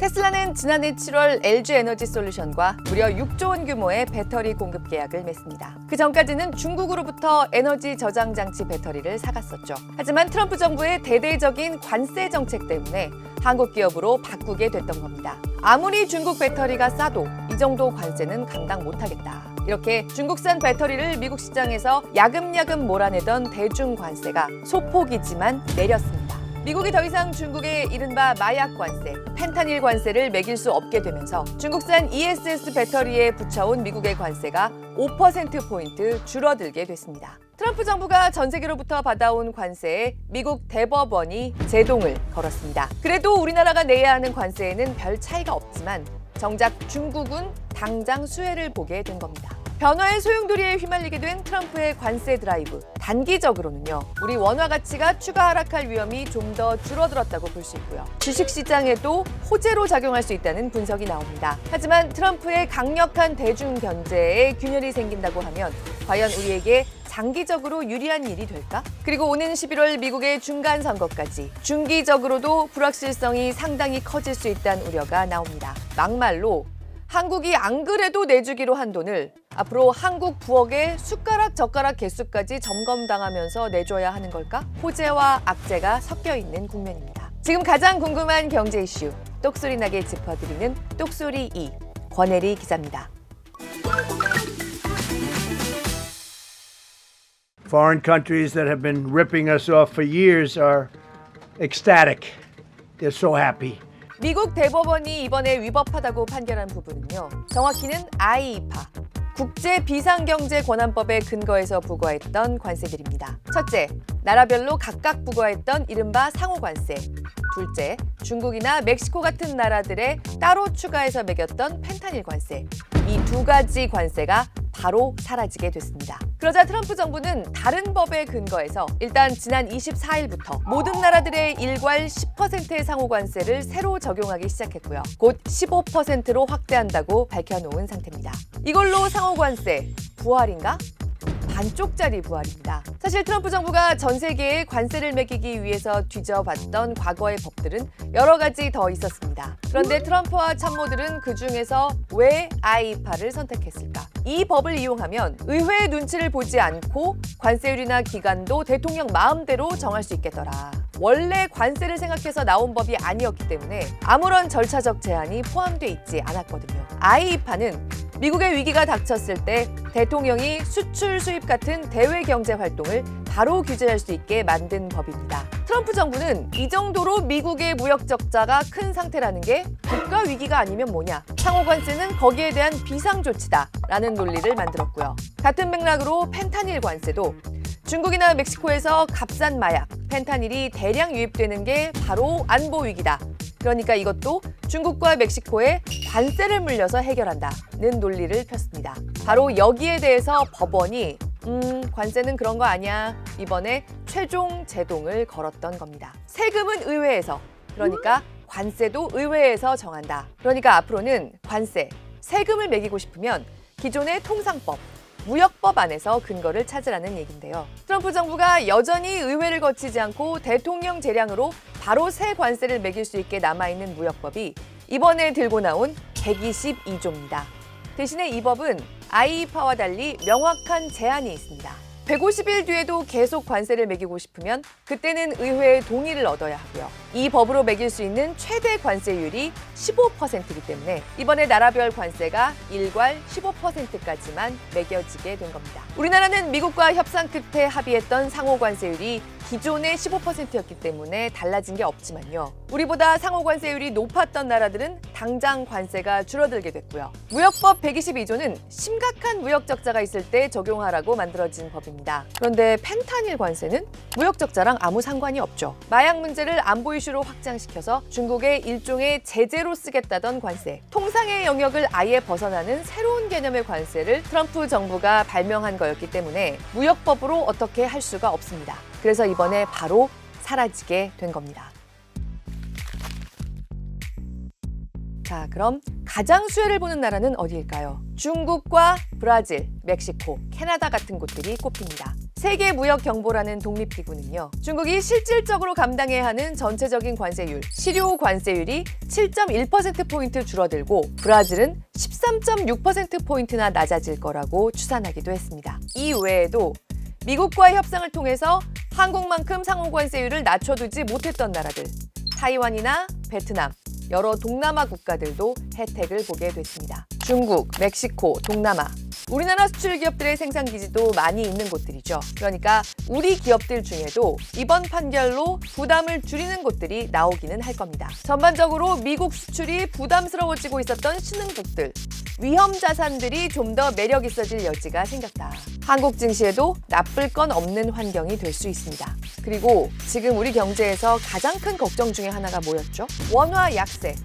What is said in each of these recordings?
테슬라는 지난해 7월 LG에너지솔루션과 무려 6조 원 규모의 배터리 공급 계약을 맺습니다. 그 전까지는 중국으로부터 에너지 저장 장치 배터리를 사갔었죠. 하지만 트럼프 정부의 대대적인 관세 정책 때문에 한국 기업으로 바꾸게 됐던 겁니다. 아무리 중국 배터리가 싸도 이 정도 관세는 감당 못하겠다. 이렇게 중국산 배터리를 미국 시장에서 야금야금 몰아내던 대중 관세가 소폭이지만 내렸습니다. 미국이 더 이상 중국의 이른바 마약 관세, 펜타닐 관세를 매길 수 없게 되면서 중국산 ESS 배터리에 붙여온 미국의 관세가 5%포인트 줄어들게 됐습니다. 트럼프 정부가 전 세계로부터 받아온 관세에 미국 대법원이 제동을 걸었습니다. 그래도 우리나라가 내야 하는 관세에는 별 차이가 없지만 정작 중국은 당장 수혜를 보게 된 겁니다. 변화의 소용돌이에 휘말리게 된 트럼프의 관세 드라이브. 단기적으로는요, 우리 원화 가치가 추가 하락할 위험이 좀 더 줄어들었다고 볼 수 있고요. 주식시장에도 호재로 작용할 수 있다는 분석이 나옵니다. 하지만 트럼프의 강력한 대중 견제에 균열이 생긴다고 하면 과연 우리에게 장기적으로 유리한 일이 될까? 그리고 오는 11월 미국의 중간 선거까지 중기적으로도 불확실성이 상당히 커질 수 있다는 우려가 나옵니다. 막말로 한국이 안 그래도 내주기로 한 돈을 앞으로 한국 부엌의 숟가락 젓가락 개수까지 점검당하면서 내줘야 하는 걸까? 호재와 악재가 섞여 있는 국면입니다. 지금 가장 궁금한 경제 이슈 똑소리 나게 짚어드리는 똑소리 2 권혜리 기자입니다. Foreign countries that have been ripping us off for years are ecstatic. They're so happy. 미국 대법원이 이번에 위법하다고 판결한 부분은요. 정확히는 아이이파, 국제 비상경제 권한법에 근거해서 부과했던 관세들입니다. 첫째, 나라별로 각각 부과했던 이른바 상호관세. 둘째, 중국이나 멕시코 같은 나라들에 따로 추가해서 매겼던 펜타닐 관세. 이 두 가지 관세가 바로 사라지게 됐습니다. 그러자 트럼프 정부는 다른 법에 근거해서 일단 지난 24일부터 모든 나라들의 일괄 10%의 상호관세를 새로 적용하기 시작했고요. 곧 15%로 확대한다고 밝혀놓은 상태입니다. 이걸로 상호관세 부활인가? 반쪽짜리 부활입니다. 사실 트럼프 정부가 전 세계에 관세를 매기기 위해서 뒤져봤던 과거의 법들은 여러 가지 더 있었습니다. 그런데 트럼프와 참모들은 그중에서 왜 아이이파를 선택했을까? 이 법을 이용하면 의회의 눈치를 보지 않고 관세율이나 기간도 대통령 마음대로 정할 수 있겠더라. 원래 관세를 생각해서 나온 법이 아니었기 때문에 아무런 절차적 제한이 포함돼 있지 않았거든요. 아이이파는 미국의 위기가 닥쳤을 때 대통령이 수출 수입 같은 대외 경제 활동을 바로 규제할 수 있게 만든 법입니다. 트럼프 정부는 이 정도로 미국의 무역 적자가 큰 상태라는 게 국가 위기가 아니면 뭐냐? 상호관세는 거기에 대한 비상 조치다라는 논리를 만들었고요. 같은 맥락으로 펜타닐 관세도 중국이나 멕시코에서 값싼 마약, 펜타닐이 대량 유입되는 게 바로 안보 위기다. 그러니까 이것도 중국과 멕시코에 관세를 물려서 해결한다는 논리를 폈습니다. 바로 여기에 대해서 법원이 관세는 그런 거 아니야. 이번에 최종 제동을 걸었던 겁니다. 세금은 의회에서, 그러니까 관세도 의회에서 정한다. 그러니까 앞으로는 관세, 세금을 매기고 싶으면 기존의 통상법, 무역법 안에서 근거를 찾으라는 얘긴데요. 트럼프 정부가 여전히 의회를 거치지 않고 대통령 재량으로 바로 새 관세를 매길 수 있게 남아있는 무역법이 이번에 들고 나온 122조입니다. 대신에 이 법은 아이이파와 달리 명확한 제한이 있습니다. 150일 뒤에도 계속 관세를 매기고 싶으면 그때는 의회의 동의를 얻어야 하고요. 이 법으로 매길 수 있는 최대 관세율이 15%이기 때문에 이번에 나라별 관세가 일괄 15%까지만 매겨지게 된 겁니다. 우리나라는 미국과 협상 끝에 합의했던 상호 관세율이 기존의 15%였기 때문에 달라진 게 없지만요. 우리보다 상호 관세율이 높았던 나라들은 당장 관세가 줄어들게 됐고요. 무역법 122조는 심각한 무역 적자가 있을 때 적용하라고 만들어진 법입니다. 그런데 펜타닐 관세는 무역 적자랑 아무 상관이 없죠. 마약 문제를 안보 이슈로 확장시켜서 중국의 일종의 제재로 쓰겠다던 관세, 통상의 영역을 아예 벗어나는 새로운 개념의 관세를 트럼프 정부가 발명한 거였기 때문에 무역법으로 어떻게 할 수가 없습니다. 그래서 이번에 바로 사라지게 된 겁니다. 자, 그럼 가장 수혜를 보는 나라는 어디일까요? 중국과 브라질, 멕시코, 캐나다 같은 곳들이 꼽힙니다. 세계무역경보라는 독립기구는요, 중국이 실질적으로 감당해야 하는 전체적인 관세율, 실효 관세율이 7.1%포인트 줄어들고 브라질은 13.6%포인트나 낮아질 거라고 추산하기도 했습니다. 이 외에도 미국과의 협상을 통해서 한국만큼 상호관세율을 낮춰두지 못했던 나라들, 타이완이나 베트남, 여러 동남아 국가들도 혜택을 보게 됐습니다. 중국, 멕시코, 동남아, 우리나라 수출 기업들의 생산 기지도 많이 있는 곳들이죠. 그러니까 우리 기업들 중에도 이번 판결로 부담을 줄이는 곳들이 나오기는 할 겁니다. 전반적으로 미국 수출이 부담스러워지고 있었던 신흥국들, 위험 자산들이 좀 더 매력 있어질 여지가 생겼다. 한국 증시에도 나쁠 건 없는 환경이 될 수 있습니다. 그리고 지금 우리 경제에서 가장 큰 걱정 중에 하나가 뭐였죠? 원화 약세,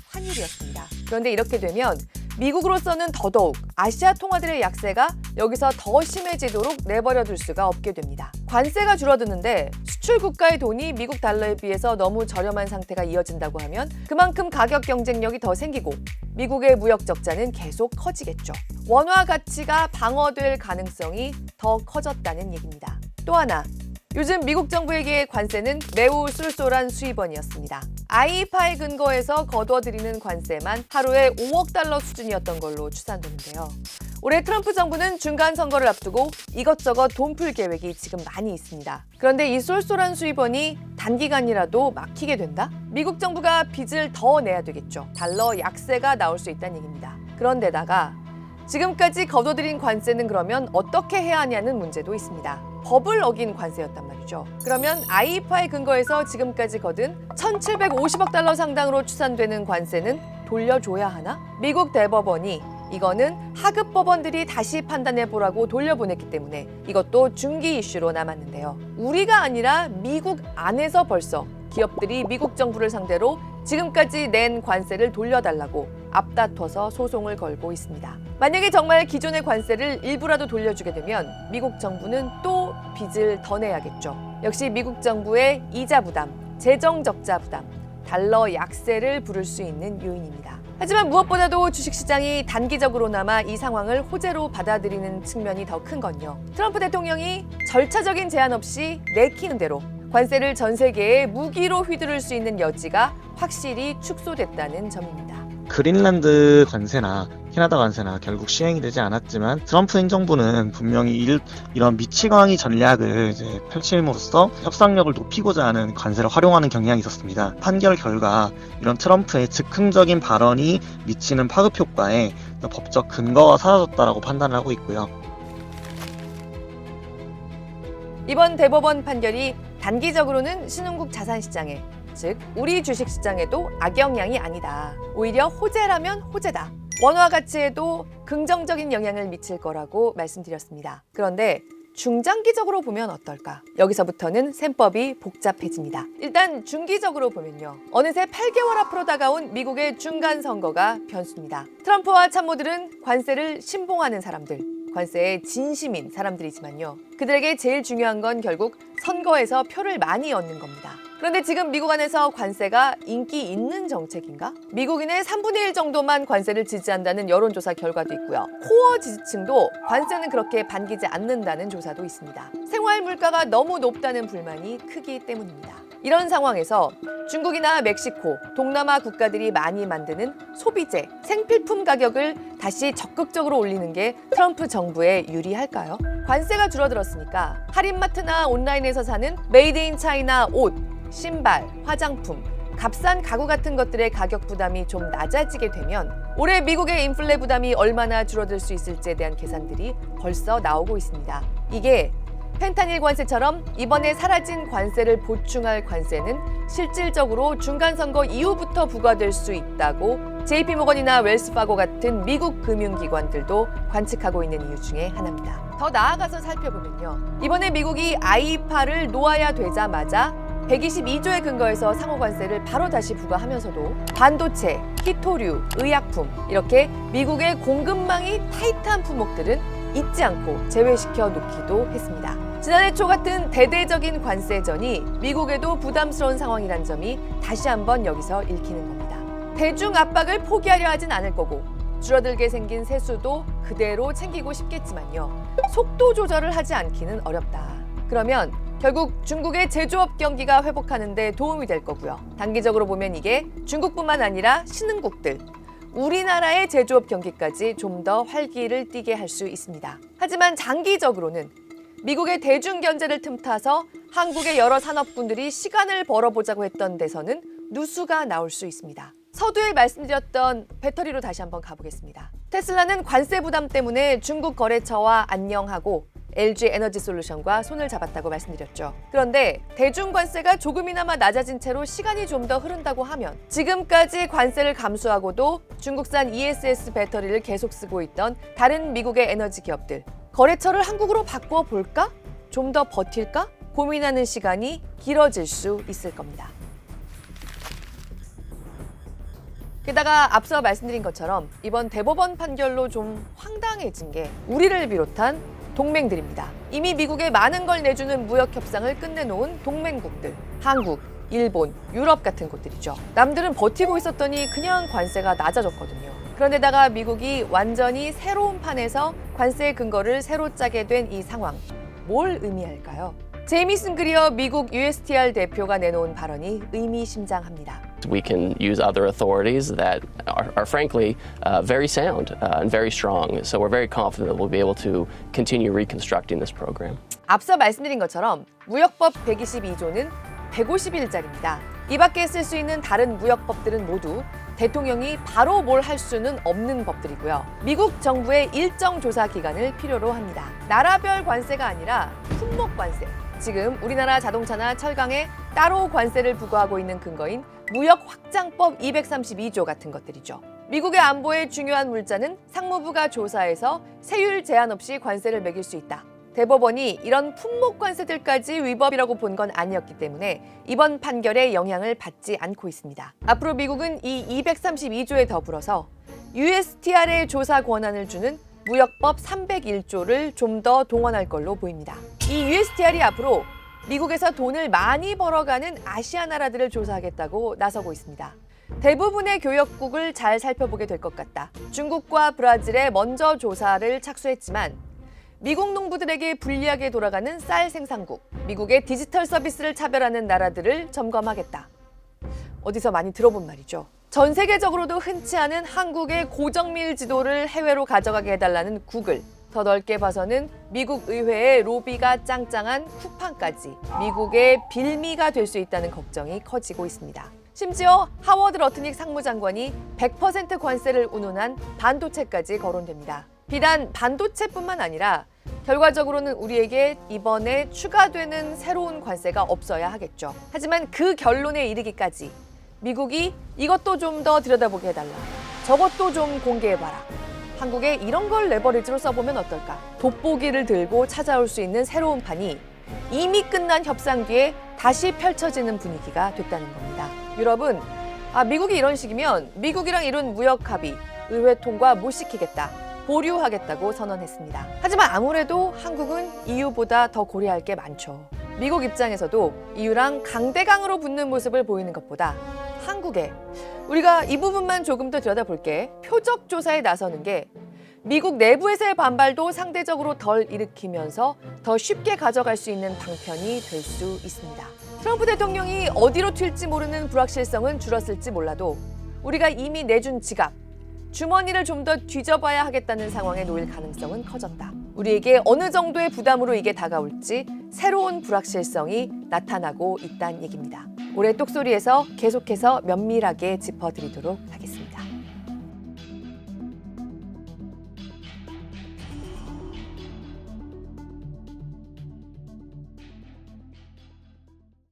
환율이었습니다. 그런데 이렇게 되면 미국으로서는 더더욱 아시아 통화들의 약세가 여기서 더 심해지도록 내버려둘 수가 없게 됩니다. 관세가 줄어드는데 수출 국가의 돈이 미국 달러에 비해서 너무 저렴한 상태가 이어진다고 하면 그만큼 가격 경쟁력이 더 생기고 미국의 무역 적자는 계속 커지겠죠. 원화 가치가 방어될 가능성이 더 커졌다는 얘기입니다. 또 하나, 요즘 미국 정부에게의 관세는 매우 쏠쏠한 수입원이었습니다. IEEPA에 근거해서 거둬들이는 관세만 하루에 5억 달러 수준이었던 걸로 추산되는데요. 올해 트럼프 정부는 중간 선거를 앞두고 이것저것 돈풀 계획이 지금 많이 있습니다. 그런데 이 쏠쏠한 수입원이 단기간이라도 막히게 된다? 미국 정부가 빚을 더 내야 되겠죠. 달러 약세가 나올 수 있다는 얘기입니다. 그런데다가 지금까지 거둬들인 관세는 그러면 어떻게 해야 하냐는 문제도 있습니다. 법을 어긴 관세였단 말이죠. 그러면 IEEPA에 근거해서 지금까지 거둔 1,750억 달러 상당으로 추산되는 관세는 돌려줘야 하나? 미국 대법원이 이거는 하급 법원들이 다시 판단해보라고 돌려보냈기 때문에 이것도 중기 이슈로 남았는데요. 우리가 아니라 미국 안에서 벌써 기업들이 미국 정부를 상대로 지금까지 낸 관세를 돌려달라고 앞다퉈서 소송을 걸고 있습니다. 만약에 정말 기존의 관세를 일부라도 돌려주게 되면 미국 정부는 또 빚을 더 내야겠죠. 역시 미국 정부의 이자 부담, 재정 적자 부담, 달러 약세를 부를 수 있는 요인입니다. 하지만 무엇보다도 주식시장이 단기적으로나마 이 상황을 호재로 받아들이는 측면이 더 큰 건요. 트럼프 대통령이 절차적인 제한 없이 내키는 대로 관세를 전 세계에 무기로 휘두를 수 있는 여지가 확실히 축소됐다는 점입니다. 그린란드 관세나 캐나다 관세나 결국 시행이 되지 않았지만 트럼프 행정부는 분명히 이런 미치광이 전략을 이제 펼침으로써 협상력을 높이고자 하는 관세를 활용하는 경향이 있었습니다. 판결 결과 이런 트럼프의 즉흥적인 발언이 미치는 파급 효과에 법적 근거가 사라졌다라고 판단을 하고 있고요. 이번 대법원 판결이 단기적으로는 신흥국 자산시장에, 즉 우리 주식시장에도 악영향이 아니다. 오히려 호재라면 호재다. 원화 가치에도 긍정적인 영향을 미칠 거라고 말씀드렸습니다. 그런데 중장기적으로 보면 어떨까? 여기서부터는 셈법이 복잡해집니다. 일단 중기적으로 보면요. 어느새 8개월 앞으로 다가온 미국의 중간 선거가 변수입니다. 트럼프와 참모들은 관세를 신봉하는 사람들, 관세에 진심인 사람들이지만요. 그들에게 제일 중요한 건 결국 선거에서 표를 많이 얻는 겁니다. 그런데 지금 미국 안에서 관세가 인기 있는 정책인가? 미국인의 3분의 1 정도만 관세를 지지한다는 여론조사 결과도 있고요. 코어 지지층도 관세는 그렇게 반기지 않는다는 조사도 있습니다. 생활 물가가 너무 높다는 불만이 크기 때문입니다. 이런 상황에서 중국이나 멕시코, 동남아 국가들이 많이 만드는 소비재, 생필품 가격을 다시 적극적으로 올리는 게 트럼프 정부에 유리할까요? 관세가 줄어들었으니까 할인마트나 온라인에서 사는 메이드 인 차이나 옷, 신발, 화장품, 값싼 가구 같은 것들의 가격 부담이 좀 낮아지게 되면 올해 미국의 인플레 부담이 얼마나 줄어들 수 있을지에 대한 계산들이 벌써 나오고 있습니다. 이게 펜타닐 관세처럼 이번에 사라진 관세를 보충할 관세는 실질적으로 중간선거 이후부터 부과될 수 있다고 JP모건이나 웰스파고 같은 미국 금융기관들도 관측하고 있는 이유 중에 하나입니다. 더 나아가서 살펴보면요. 이번에 미국이 IEEPA를 놓아야 되자마자 122조에 근거해서 상호관세를 바로 다시 부과하면서도 반도체, 희토류, 의약품 이렇게 미국의 공급망이 타이트한 품목들은 잊지 않고 제외시켜 놓기도 했습니다. 지난해 초 같은 대대적인 관세전이 미국에도 부담스러운 상황이란 점이 다시 한번 여기서 읽히는 겁니다. 대중 압박을 포기하려 하진 않을 거고 줄어들게 생긴 세수도 그대로 챙기고 싶겠지만요. 속도 조절을 하지 않기는 어렵다. 그러면 결국 중국의 제조업 경기가 회복하는 데 도움이 될 거고요. 단기적으로 보면 이게 중국뿐만 아니라 신흥국들, 우리나라의 제조업 경기까지 좀 더 활기를 띠게 할 수 있습니다. 하지만 장기적으로는 미국의 대중 견제를 틈타서 한국의 여러 산업군들이 시간을 벌어보자고 했던 데서는 누수가 나올 수 있습니다. 서두에 말씀드렸던 배터리로 다시 한번 가보겠습니다. 테슬라는 관세 부담 때문에 중국 거래처와 안녕하고 LG 에너지 솔루션과 손을 잡았다고 말씀드렸죠. 그런데 대중 관세가 조금이나마 낮아진 채로 시간이 좀 더 흐른다고 하면 지금까지 관세를 감수하고도 중국산 ESS 배터리를 계속 쓰고 있던 다른 미국의 에너지 기업들, 거래처를 한국으로 바꾸어 볼까? 좀 더 버틸까? 고민하는 시간이 길어질 수 있을 겁니다. 게다가 앞서 말씀드린 것처럼 이번 대법원 판결로 좀 황당해진 게 우리를 비롯한 동맹들입니다. 이미 미국에 많은 걸 내주는 무역 협상을 끝내놓은 동맹국들, 한국, 일본, 유럽 같은 곳들이죠. 남들은 버티고 있었더니 그냥 관세가 낮아졌거든요. 그런데다가 미국이 완전히 새로운 판에서 관세의 근거를 새로 짜게 된 이 상황, 뭘 의미할까요? 제이미슨 그리어 미국 USTR 대표가 내놓은 발언이 의미심장합니다. We can use other authorities that are frankly very sound and very strong. So we're very confident that we'll be able to continue reconstructing this program. 앞서 말씀드린 것처럼 무역법 122조는 150일짜리입니다. 이 밖에 쓸 수 있는 다른 무역법들은 모두 대통령이 바로 뭘 할 수는 없는 법들이고요. 미국 정부의 일정 조사 기간을 필요로 합니다. 나라별 관세가 아니라 품목 관세. 지금 우리나라 자동차나 철강에 따로 관세를 부과하고 있는 근거인 무역 확장법 232조 같은 것들이죠. 미국의 안보에 중요한 물자는 상무부가 조사해서 세율 제한 없이 관세를 매길 수 있다. 대법원이 이런 품목 관세들까지 위법이라고 본 건 아니었기 때문에 이번 판결에 영향을 받지 않고 있습니다. 앞으로 미국은 이 232조에 더불어서 USTR의 조사 권한을 주는 무역법 301조를 좀 더 동원할 걸로 보입니다. 이 USTR이 앞으로 미국에서 돈을 많이 벌어가는 아시아 나라들을 조사하겠다고 나서고 있습니다. 대부분의 교역국을 잘 살펴보게 될 것 같다. 중국과 브라질에 먼저 조사를 착수했지만 미국 농부들에게 불리하게 돌아가는 쌀 생산국, 미국의 디지털 서비스를 차별하는 나라들을 점검하겠다. 어디서 많이 들어본 말이죠. 전 세계적으로도 흔치 않은 한국의 고정밀 지도를 해외로 가져가게 해달라는 구글. 더 넓게 봐서는 미국 의회의 로비가 짱짱한 쿠팡까지 미국의 빌미가 될 수 있다는 걱정이 커지고 있습니다. 심지어 하워드 러트닉 상무장관이 100% 관세를 운운한 반도체까지 거론됩니다. 비단 반도체뿐만 아니라 결과적으로는 우리에게 이번에 추가되는 새로운 관세가 없어야 하겠죠. 하지만 그 결론에 이르기까지 미국이 이것도 좀 더 들여다보게 해달라. 저것도 좀 공개해봐라. 한국에 이런 걸 레버리지로 써보면 어떨까? 돋보기를 들고 찾아올 수 있는 새로운 판이 이미 끝난 협상 뒤에 다시 펼쳐지는 분위기가 됐다는 겁니다. 유럽은 미국이 이런 식이면 미국이랑 이룬 무역 합의, 의회 통과 못 시키겠다. 보류하겠다고 선언했습니다. 하지만 아무래도 한국은 EU보다 더 고려할 게 많죠. 미국 입장에서도 EU랑 강대강으로 붙는 모습을 보이는 것보다 한국에 우리가 이 부분만 조금 더 들여다볼게. 표적 조사에 나서는 게 미국 내부에서의 반발도 상대적으로 덜 일으키면서 더 쉽게 가져갈 수 있는 방편이 될 수 있습니다. 트럼프 대통령이 어디로 튈지 모르는 불확실성은 줄었을지 몰라도 우리가 이미 내준 지갑, 주머니를 좀 더 뒤져봐야 하겠다는 상황에 놓일 가능성은 커졌다. 우리에게 어느 정도의 부담으로 이게 다가올지 새로운 불확실성이 나타나고 있다는 얘기입니다. 올해 똑소리에서 계속해서 면밀하게 짚어드리도록 하겠습니다.